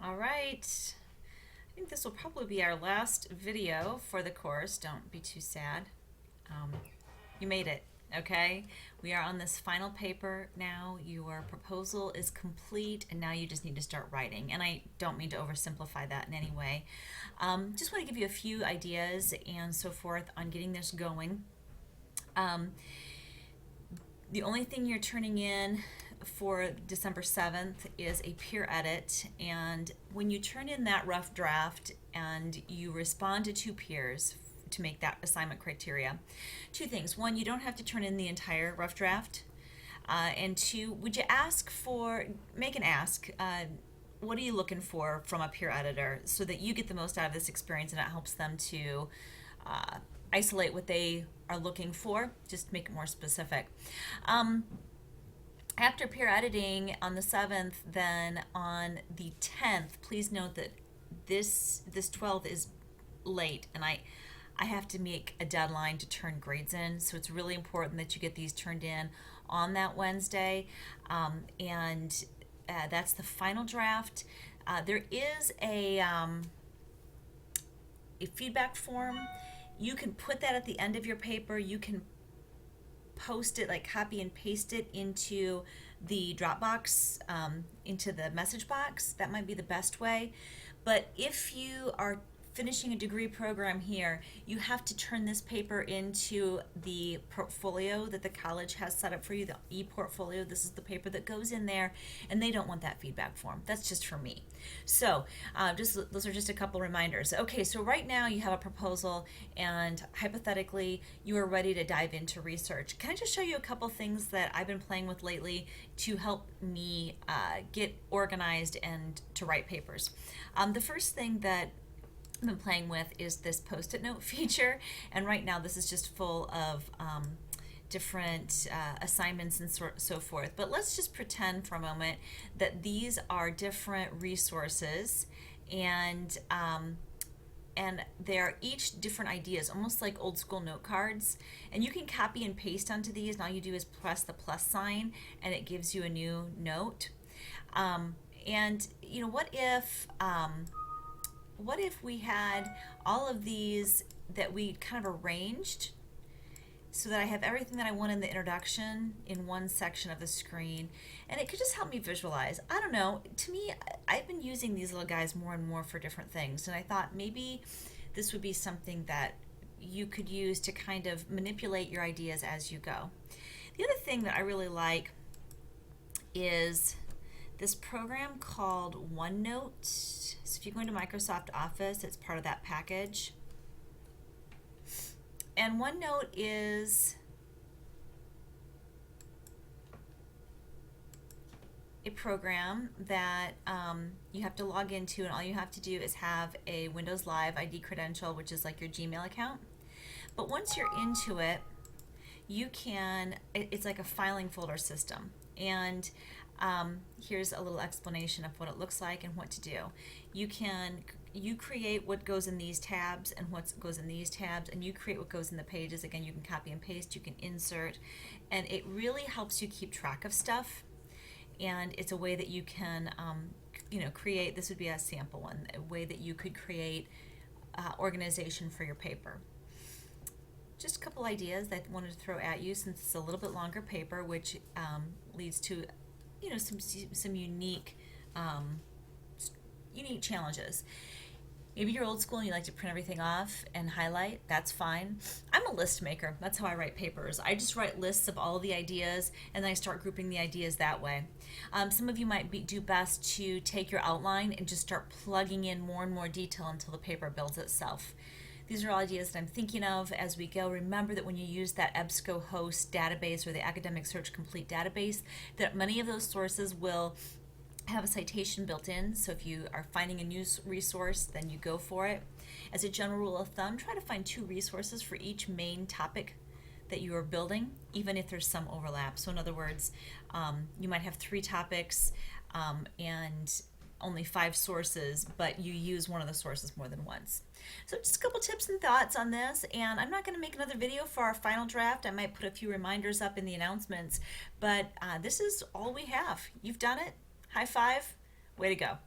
All right. I think this will probably be our last video for the course. Don't be too sad. Um, you made it, okay? We are on this final paper now. Your proposal is complete, and now you just need to start writing. And I don't mean to oversimplify that in any way. Just want to give you a few ideas and so forth on getting this going. Um, the only thing you're turning in for December 7th is a peer edit. And when you turn in that rough draft and you respond to two peers to make that assignment criteria, two things. One, you don't have to turn in the entire rough draft. And two, would you make an ask, what are you looking for from a peer editor so that you get the most out of this experience and it helps them to uh, isolate what they are looking for, just make it more specific. Um, After peer editing on the 7th, then on the 10th, please note that this 12th is late, and I have to make a deadline to turn grades in, so it's really important that you get these turned in on that Wednesday, and that's the final draft. There is a feedback form. You can put that at the end of your paper. You can post it, like copy and paste it into the Dropbox, into the message box. That might be the best way. But if you are finishing a degree program here, you have to turn this paper into the portfolio that the college has set up for you, the e-portfolio. This is the paper that goes in there, and they don't want that feedback form. That's just for me. So those are just a couple reminders. Okay, so right now you have a proposal, and hypothetically you are ready to dive into research. Can I just show you a couple things that I've been playing with lately to help me get organized and to write papers? The first thing that I've been playing with is this post-it note feature, and right now this is just full of different assignments and so forth. But let's just pretend for a moment that these are different resources, and they're each different ideas, almost like old school note cards. And you can copy and paste onto these, and all you do is press the plus sign, and it gives you a new note. And you know, what if we had all of these that we kind of arranged so that I have everything that I want in the introduction in one section of the screen, and it could just help me visualize. I don't know, to me, I've been using these little guys more and more for different things, and I thought maybe this would be something that you could use to kind of manipulate your ideas as you go. The other thing that I really like is this program called OneNote. So if you go into Microsoft Office, it's part of that package. And OneNote is a program that you have to log into, and all you have to do is have a Windows Live ID credential, which is like your Gmail account. But once you're into it, it's like a filing folder system. And here's a little explanation of what it looks like and what to do. You create what goes in these tabs and what goes in these tabs, and you create what goes in the pages. Again, you can copy and paste, you can insert, and it really helps you keep track of stuff. And it's a way that you can, create. This would be a sample one, a way that you could create organization for your paper. Just a couple ideas that I wanted to throw at you, since it's a little bit longer paper, which leads to some unique challenges. Maybe you're old school and you like to print everything off and highlight. That's fine. I'm a list maker. That's how I write papers. I just write lists of all of the ideas, and then I start grouping the ideas that way. Some of you might do best to take your outline and just start plugging in more and more detail until the paper builds itself. These are all ideas that I'm thinking of as we go. Remember that when you use that EBSCOhost database or the Academic Search Complete database, that many of those sources will have a citation built in. So if you are finding a new resource, then you go for it. As a general rule of thumb, try to find 2 resources for each main topic that you are building, even if there's some overlap. So in other words, you might have 3 topics and only 5 sources, but you use one of the sources more than once. So just a couple tips and thoughts on this, and I'm not going to make another video for our final draft. I might put a few reminders up in the announcements, but this is all we have. You've done it. High five. Way to go.